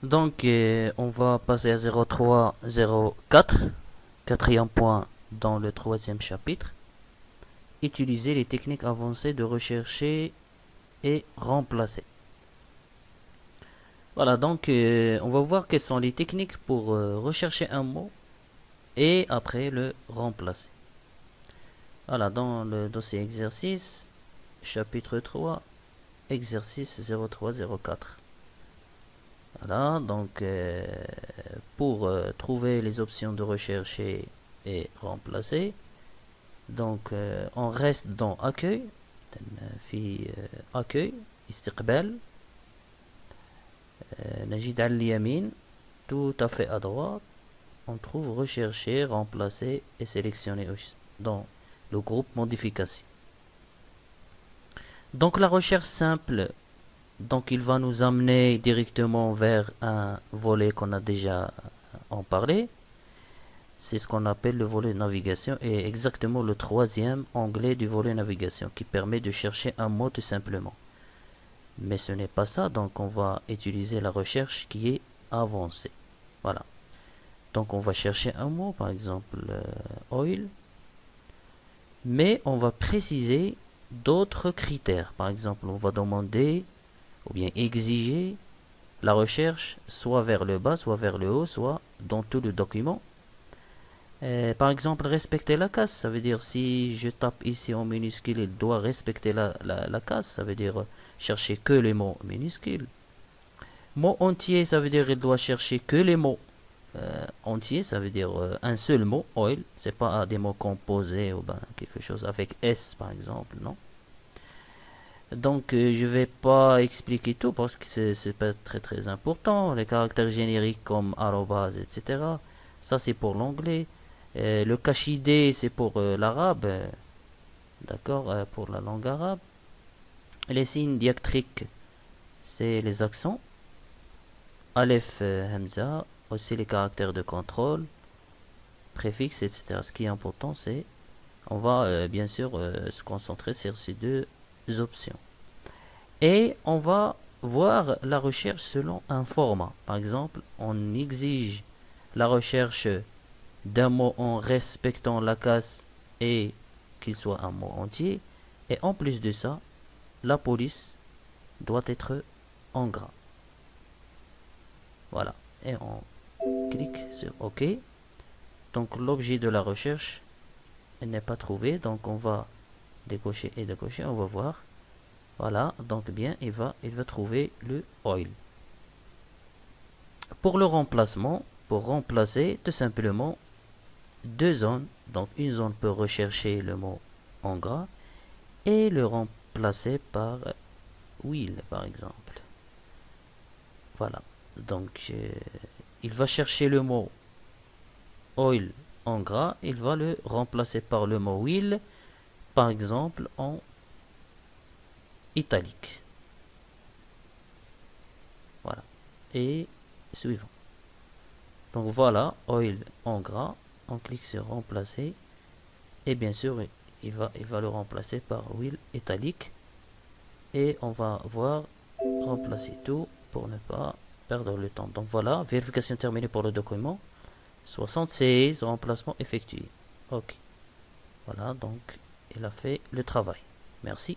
Donc, on va passer à 0304, quatrième point dans le troisième chapitre. Utiliser les techniques avancées de rechercher et remplacer. Voilà, donc on va voir quelles sont les techniques pour rechercher un mot et après le remplacer. Voilà, dans le dossier exercice, chapitre 3, exercice 0304. Voilà, donc pour trouver les options de rechercher et remplacer, donc on reste dans accueil, في accueil, استقبال, نجد على اليمين, tout à fait à droite, on trouve rechercher, remplacer et sélectionner dans le groupe modification. Donc la recherche simple, donc il va nous amener directement vers un volet qu'on a déjà en parlé. C'est ce qu'on appelle le volet navigation et exactement le troisième onglet du volet navigation qui permet de chercher un mot tout simplement. Mais ce n'est pas ça, donc on va utiliser la recherche qui est avancée. Voilà. Donc on va chercher un mot, par exemple oil, mais on va préciser d'autres critères. Par exemple, on va demander ou bien exiger la recherche soit vers le bas, soit vers le haut, soit dans tout le document. Par exemple, respecter la case, ça veut dire si je tape ici en minuscule, il doit respecter la case, ça veut dire chercher que les mots minuscules. Mot entier, ça veut dire il doit chercher que les mots entiers, ça veut dire un seul mot, oil, c'est pas des mots composés ou ben, quelque chose avec S par exemple, non. Donc je vais pas expliquer tout parce que c'est pas très important. Les caractères génériques comme arrobase, etc. Ça c'est pour l'anglais. Le cache ID c'est pour l'arabe, d'accord, pour la langue arabe. Les signes diacritiques c'est les accents. Aleph, Hamza, aussi les caractères de contrôle, préfixes, etc. Ce qui est important c'est on va bien sûr se concentrer sur ces deux options. Et on va voir la recherche selon un format. Par exemple, on exige la recherche d'un mot en respectant la case et qu'il soit un mot entier. Et en plus de ça, la police doit être en gras. Voilà. Et on clique sur OK. Donc l'objet de la recherche n'est pas trouvé. Donc on va décocher et décocher. On va voir. Voilà, donc bien, il va trouver le oil. Pour le remplacement, pour remplacer tout simplement deux zones. Donc une zone peut rechercher le mot en gras et le remplacer par wheel par exemple. Voilà, donc il va chercher le mot oil en gras, il va le remplacer par le mot wheel par exemple en italique. Voilà. Et suivant. Donc voilà, oil en gras. On clique sur remplacer. Et bien sûr, il va le remplacer par wheel italique. Et on va voir remplacer tout pour ne pas perdre le temps. Donc voilà, vérification terminée pour le document. 76, remplacement effectué. Ok. Voilà, donc il a fait le travail. Merci.